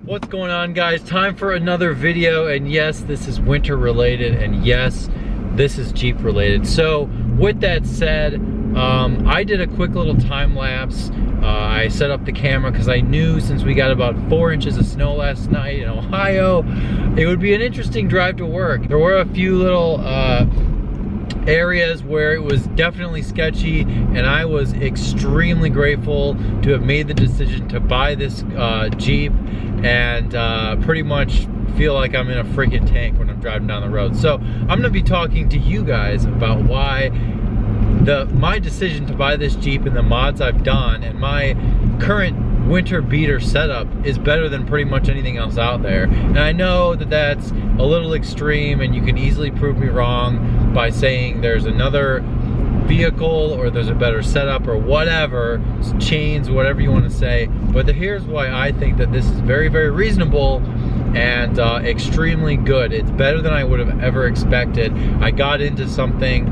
What's going on, guys? Time for another video, and yes, this is winter related, and yes, this is Jeep related. So with that said, I did a quick little time lapse. I set up the camera because I knew since we got about 4 inches of snow last night in Ohio, it would be an interesting drive to work. There were a few little areas where it was definitely sketchy, and I was extremely grateful to have made the decision to buy this Jeep and pretty much feel like I'm in a freaking tank when I'm driving down the road. So I'm gonna be talking to you guys about why my decision to buy this Jeep and the mods I've done and my current winter beater setup is better than pretty much anything else out there. And I know that that's a little extreme, and you can easily prove me wrong by saying there's another vehicle or there's a better setup or whatever, chains, whatever you want to say. But here's why I think that this is very, very reasonable and extremely good. It's better than I would have ever expected. I got into something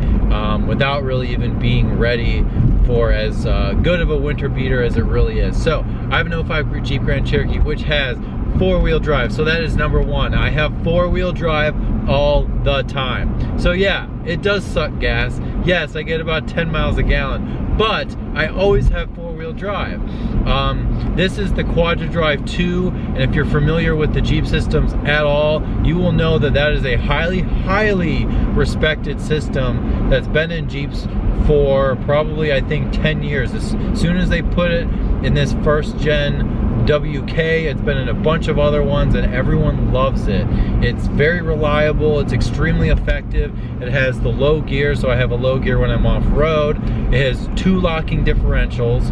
without really even being ready for as good of a winter beater as it really is. So I have an 05 Jeep Grand Cherokee, which has 4-wheel drive. So that is number one. I have 4-wheel drive all the time. So yeah, it does suck gas. Yes, I get about 10 miles a gallon, but I always have 4-wheel drive. This is the Quadra-Drive 2, and if you're familiar with the Jeep systems at all, you will know that that is a highly, highly respected system that's been in Jeeps for probably, I think, 10 years. As soon as they put it in this first gen WK, it's been in a bunch of other ones, and everyone loves it. It's very reliable, it's extremely effective. It has the low gear, so I have a low gear when I'm off-road. It has 2 locking differentials,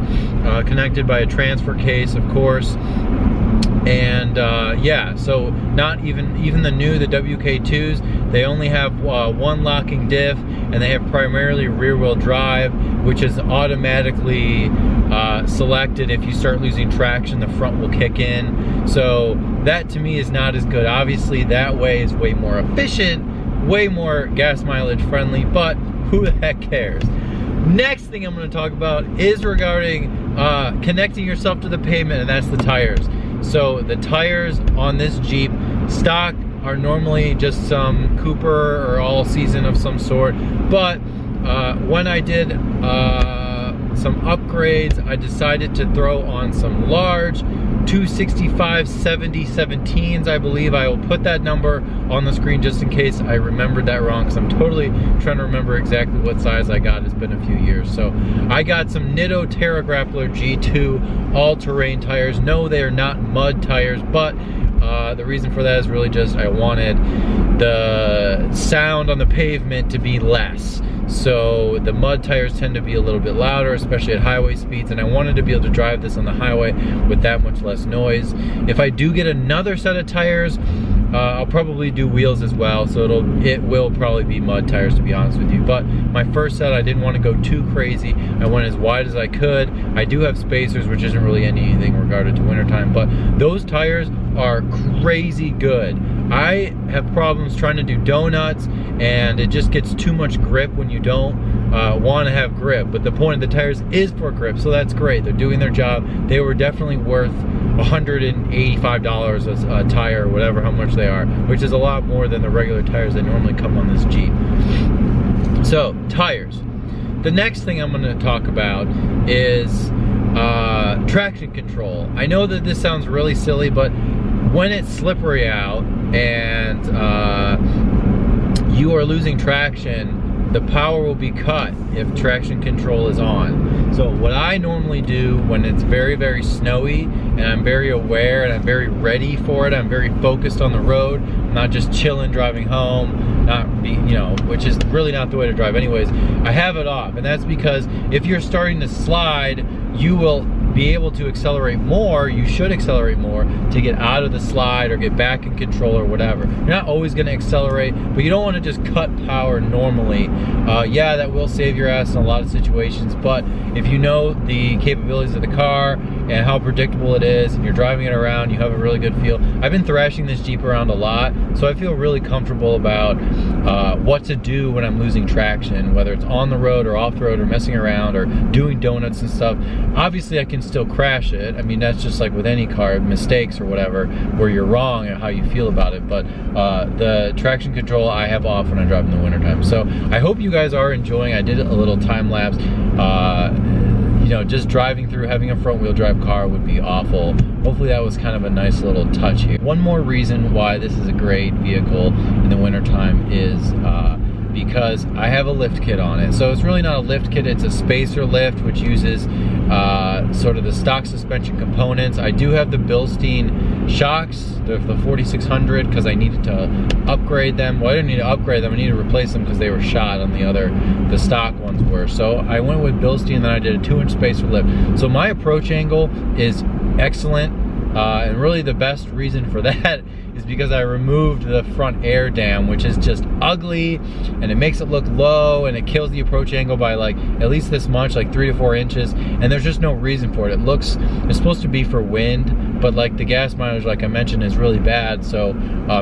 connected by a transfer case, of course. And yeah, so not even the new, the WK2s, they only have 1 locking diff, and they have primarily rear-wheel drive, which is automatically selected. If you start losing traction, the front will kick in. So that to me is not as good. Obviously that way is way more efficient, way more gas mileage friendly, but who the heck cares? Next thing I'm going to talk about is regarding connecting yourself to the pavement, and that's the tires. So the tires on this Jeep stock are normally just some Cooper or all season of some sort, but when I did some upgrades, I decided to throw on some large 265/70/17s, I believe. I will put that number on the screen just in case I remembered that wrong, because I'm totally trying to remember exactly what size I got. It's been a few years. So I got some Nitto Terra Grappler G2 all-terrain tires. No, they are not mud tires, but the reason for that is really just I wanted the sound on the pavement to be less. So the mud tires tend to be a little bit louder, especially at highway speeds, and I wanted to be able to drive this on the highway with that much less noise. If I do get another set of tires, I'll probably do wheels as well, so it will probably be mud tires, to be honest with you. But my first set, I didn't want to go too crazy. I went as wide as I could. I do have spacers, which isn't really anything regarded to wintertime, but those tires are crazy good. I have problems trying to do donuts, and it just gets too much grip when you don't want to have grip. But the point of the tires is for grip, so that's great. They're doing their job. They were definitely worth $185 a tire, or whatever, how much they are, which is a lot more than the regular tires that normally come on this Jeep. So, tires. The next thing I'm going to talk about is traction control. I know that this sounds really silly, but when it's slippery out and you are losing traction, the power will be cut if traction control is on. So what I normally do when it's very, very snowy and I'm very aware and I'm very ready for it, I'm very focused on the road, I'm not just chilling driving home, which is really not the way to drive anyways, I have it off. And that's because if you're starting to slide, you will be able to accelerate more. You should accelerate more to get out of the slide or get back in control or whatever. You're not always going to accelerate, but you don't want to just cut power normally. Yeah, that will save your ass in a lot of situations, but if you know the capabilities of the car and how predictable it is, and you're driving it around, you have a really good feel. I've been thrashing this Jeep around a lot, so I feel really comfortable about what to do when I'm losing traction, whether it's on the road or off the road or messing around or doing donuts and stuff. Obviously I can still crash it. I mean, that's just like with any car, mistakes or whatever, where you're wrong and how you feel about it. But the traction control I have off when I drive in the wintertime. So I hope you guys are enjoying. I did a little time lapse. You know, just driving through, having a front wheel drive car would be awful. Hopefully that was kind of a nice little touch here. One more reason why this is a great vehicle in the wintertime is because I have a lift kit on it. So it's really not a lift kit, it's a spacer lift, which uses sort of the stock suspension components. I do have the Bilstein shocks, the 4600, because I needed to upgrade them. Well, I didn't need to upgrade them, I needed to replace them because they were shot on the stock ones were. So I went with Bilstein, and then I did a 2-inch spacer lift. So my approach angle is excellent, and really the best reason for that is because I removed the front air dam, which is just ugly, and it makes it look low, and it kills the approach angle by like at least this much, like 3 to 4 inches, and there's just no reason for it. It's supposed to be for wind, but like the gas mileage, like I mentioned, is really bad, so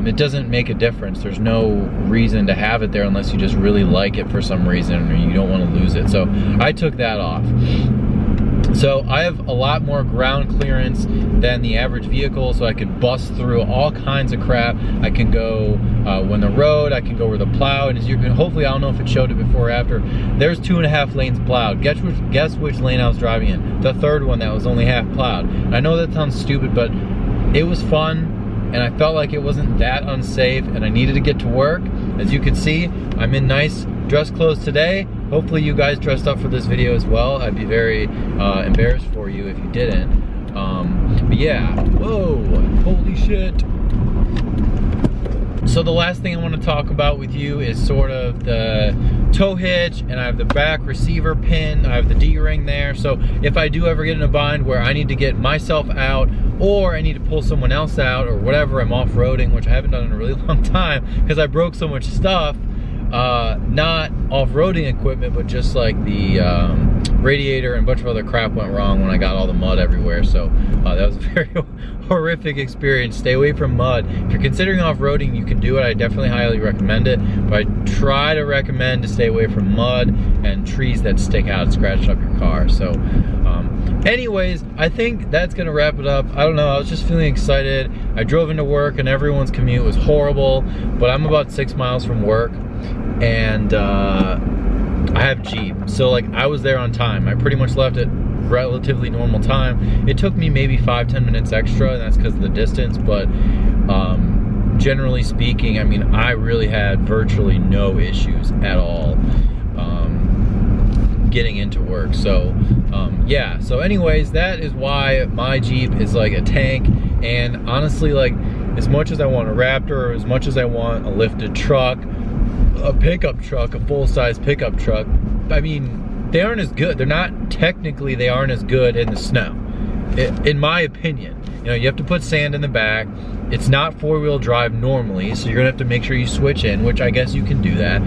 it doesn't make a difference. There's no reason to have it there unless you just really like it for some reason or you don't want to lose it. So I took that off. So I have a lot more ground clearance than the average vehicle, so I can bust through all kinds of crap. I can go when the road, I can go over the plow, and as you can, hopefully, I don't know if it showed it before or after, there's 2.5 lanes plowed. Guess which lane I was driving in? The third one that was only half plowed. And I know that sounds stupid, but it was fun, and I felt like it wasn't that unsafe, and I needed to get to work. As you can see, I'm in nice dress clothes today. Hopefully you guys dressed up for this video as well. I'd be very embarrassed for you if you didn't. But yeah, whoa, holy shit. So the last thing I want to talk about with you is sort of the tow hitch, and I have the back receiver pin, I have the D-ring there. So if I do ever get in a bind where I need to get myself out, or I need to pull someone else out, or whatever, I'm off-roading, which I haven't done in a really long time because I broke so much stuff. Not off-roading equipment, but just like the radiator and a bunch of other crap went wrong when I got all the mud everywhere. So that was a very horrific experience. Stay away from mud. If you're considering off-roading, you can do it. I definitely highly recommend it, but I try to recommend to stay away from mud and trees that stick out and scratch up your car. So anyways, I think that's gonna wrap it up. I don't know, I was just feeling excited. I drove into work and everyone's commute was horrible, but I'm about 6 miles from work, and I have Jeep, so like I was there on time. I pretty much left at relatively normal time. It took me maybe 5-10 minutes extra, and that's because of the distance, but generally speaking, I mean, I really had virtually no issues at all getting into work. So yeah, so anyways, that is why my Jeep is like a tank. And honestly, like, as much as I want a Raptor, as much as I want a lifted truck, a pickup truck, a full-size pickup truck, I mean, they aren't as good. They're not, technically, they aren't as good in the snow, in my opinion. You know, you have to put sand in the back. It's not 4-wheel drive normally, so you're gonna have to make sure you switch in, which I guess you can do that.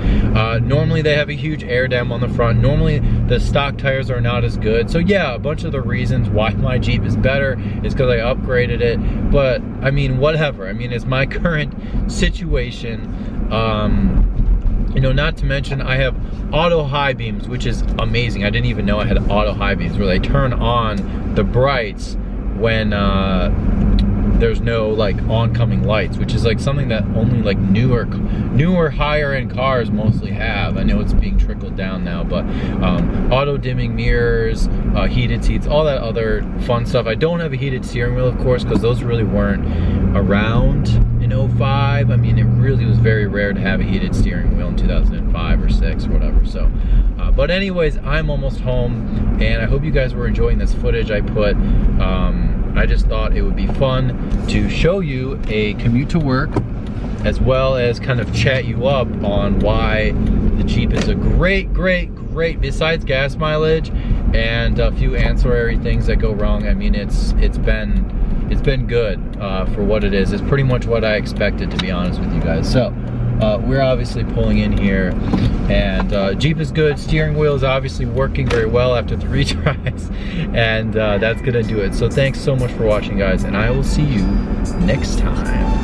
Normally they have a huge air dam on the front. Normally the stock tires are not as good. So yeah, a bunch of the reasons why my Jeep is better is because I upgraded it. But I mean, whatever. I mean, it's my current situation. You know, not to mention I have auto high beams, which is amazing. I didn't even know I had auto high beams, where they turn on the brights when there's no like oncoming lights, which is like something that only like newer higher end cars mostly have. I know it's being trickled down now, but auto dimming mirrors, heated seats, all that other fun stuff. I don't have a heated steering wheel, of course, because those really weren't around in 05. I mean, it really was very rare to have a heated steering wheel in 2005 or 6 or whatever. So but anyways, I'm almost home, and I hope you guys were enjoying this footage I put. I just thought it would be fun to show you a commute to work, as well as kind of chat you up on why the Jeep is a great, besides gas mileage and a few ancillary things that go wrong. I mean, it's been good for what it is. It's pretty much what I expected, to be honest with you guys. So we're obviously pulling in here, and Jeep is good. Steering wheel is obviously working very well after 3 tries, and that's gonna do it. So thanks so much for watching, guys, and I will see you next time.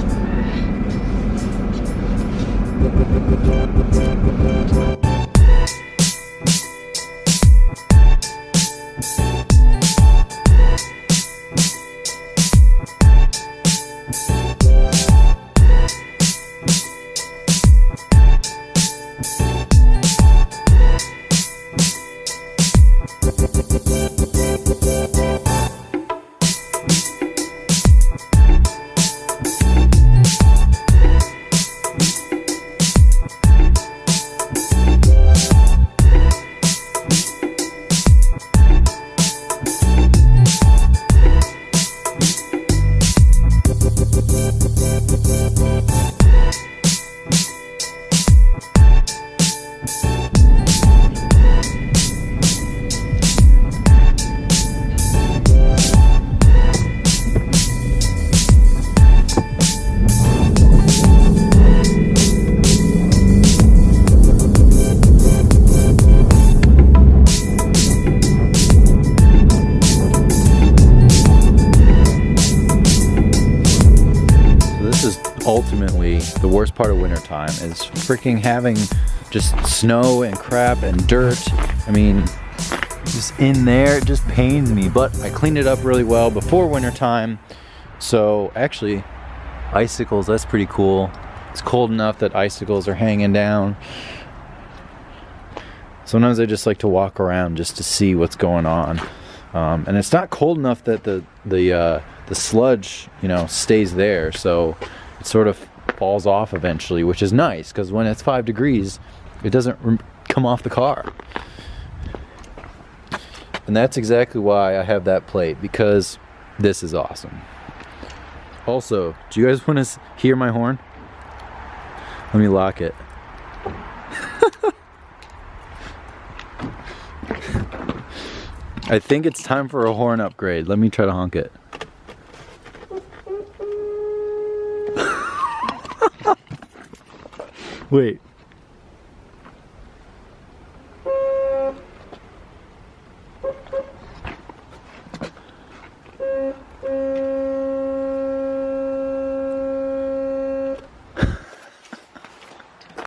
Ultimately, the worst part of wintertime is freaking having just snow and crap and dirt. I mean, just in there, it just pains me. But I cleaned it up really well before wintertime. So actually, icicles, that's pretty cool. It's cold enough that icicles are hanging down. Sometimes I just like to walk around just to see what's going on. And it's not cold enough that the sludge, you know, stays there. So it sort of falls off eventually, which is nice because when it's 5 degrees, it doesn't come off the car. And that's exactly why I have that plate, because this is awesome. Also, do you guys want to hear my horn? Let me lock it. I think it's time for a horn upgrade. Let me try to honk it. Wait.